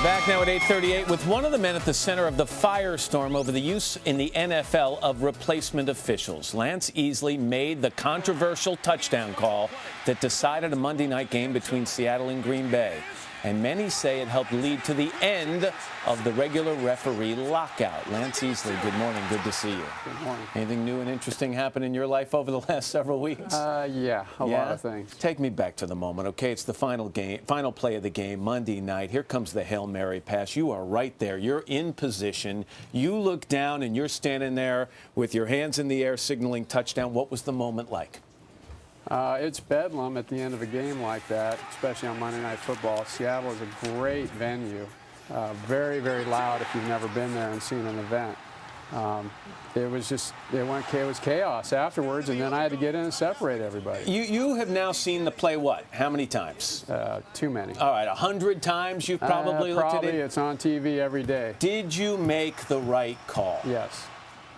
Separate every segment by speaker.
Speaker 1: Back now at 8:38 with one of the men at the center of the firestorm over the use in the NFL of replacement officials. Lance Easley made the controversial touchdown call that decided a Monday night game between Seattle and Green Bay. And many say it helped lead to the end of the regular referee lockout. Lance Easley, good morning. Good to see you.
Speaker 2: Good morning.
Speaker 1: Anything new and interesting happen in your life over the last several weeks?
Speaker 2: Yeah, a lot of things.
Speaker 1: Take me back to the moment, okay? It's the final play of the game, Monday night. Here comes the Hail Mary pass. You are right there. You're in position. You look down and you're standing there with your hands in the air signaling touchdown. What was the moment like?
Speaker 2: It's bedlam at the end of a game like that, especially on Monday Night Football. Seattle is a great venue, very, very loud if you've never been there and seen an event. It was chaos afterwards, and then I had to get in and separate everybody.
Speaker 1: You have now seen the play what? How many times?
Speaker 2: Too many.
Speaker 1: All right, 100 times you've probably looked at it?
Speaker 2: It's on TV every day.
Speaker 1: Did you make the right call?
Speaker 2: Yes.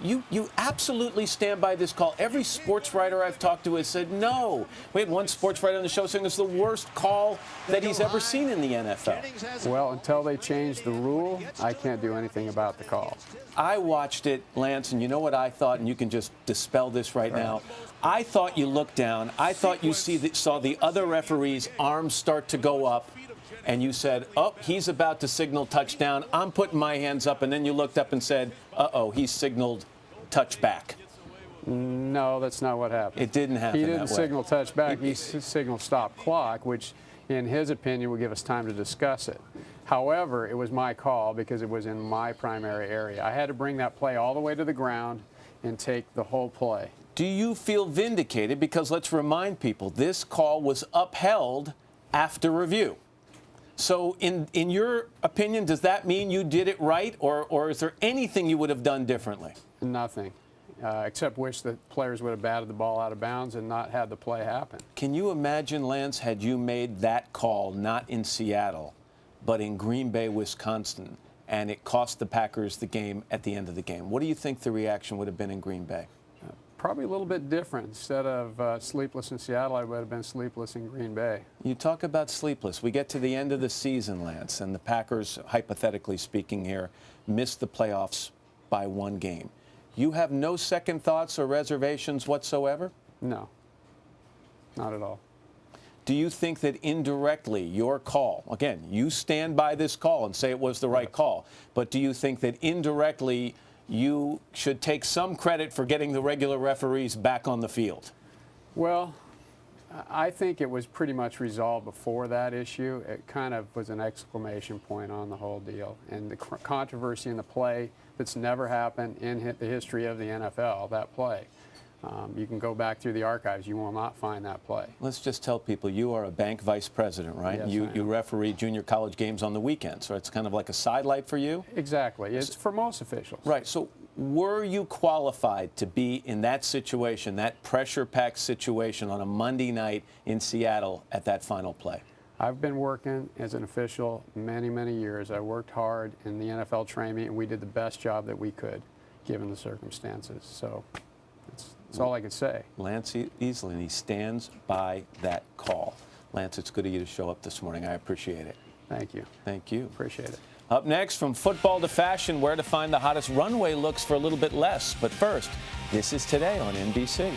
Speaker 1: You absolutely stand by this call. Every sports writer I've talked to has said no. We had one sports writer on the show saying it's the worst call that he's ever seen in the NFL.
Speaker 2: Well, until they change the rule, I can't do anything about the call.
Speaker 1: I watched it, Lance, and you know what I thought, and you can just dispel this right now. I thought you looked down. I thought you saw the other referee's arms start to go up, and you said, oh, he's about to signal touchdown. I'm putting my hands up, and then you looked up and said, uh-oh, he signaled touchback.
Speaker 2: No, that's not what happened.
Speaker 1: It didn't happen that way.
Speaker 2: He didn't signal touchback. He signaled stop clock, which in his opinion would give us time to discuss it. However, it was my call because it was in my primary area. I had to bring that play all the way to the ground and take the whole play.
Speaker 1: Do you feel vindicated? Because let's remind people, this call was upheld after review. So in your opinion, does that mean you did it right, or is there anything you would have done differently?
Speaker 2: Nothing, except wish the players would have batted the ball out of bounds and not had the play happen.
Speaker 1: Can you imagine, Lance, had you made that call not in Seattle, but in Green Bay, Wisconsin, and it cost the Packers the game at the end of the game? What do you think the reaction would have been in Green Bay?
Speaker 2: Probably a little bit different. Instead of sleepless in Seattle, I would have been sleepless in Green Bay.
Speaker 1: You talk about sleepless. We get to the end of the season, Lance, and the Packers, hypothetically speaking here, missed the playoffs by one game. You have no second thoughts or reservations whatsoever?
Speaker 2: No, not at all.
Speaker 1: Do you think that indirectly your call, again, you stand by this call and say it was the right call, but do you think that indirectly you should take some credit for getting the regular referees back on the field?
Speaker 2: Well, I think it was pretty much resolved before that issue. It kind of was an exclamation point on the whole deal. And the controversy in the play that's never happened in the history of the NFL, that play. You can go back through the archives. You will not find that play.
Speaker 1: Let's just tell people you are a bank vice president, right?
Speaker 2: Yes,
Speaker 1: You referee junior college games on the weekends, so it's kind of like a sidelight for you?
Speaker 2: Exactly. It's for most officials.
Speaker 1: Right. So were you qualified to be in that situation, that pressure-packed situation on a Monday night in Seattle at that final play?
Speaker 2: I've been working as an official many, many years. I worked hard, and the NFL trained me, and we did the best job that we could, given the circumstances. So that's all I could say.
Speaker 1: Lance Easley, and he stands by that call. Lance, it's good of you to show up this morning. I appreciate it.
Speaker 2: Thank you.
Speaker 1: Thank you.
Speaker 2: Appreciate it.
Speaker 1: Up next, from football to fashion, where to find the hottest runway looks for a little bit less. But first, this is Today on NBC.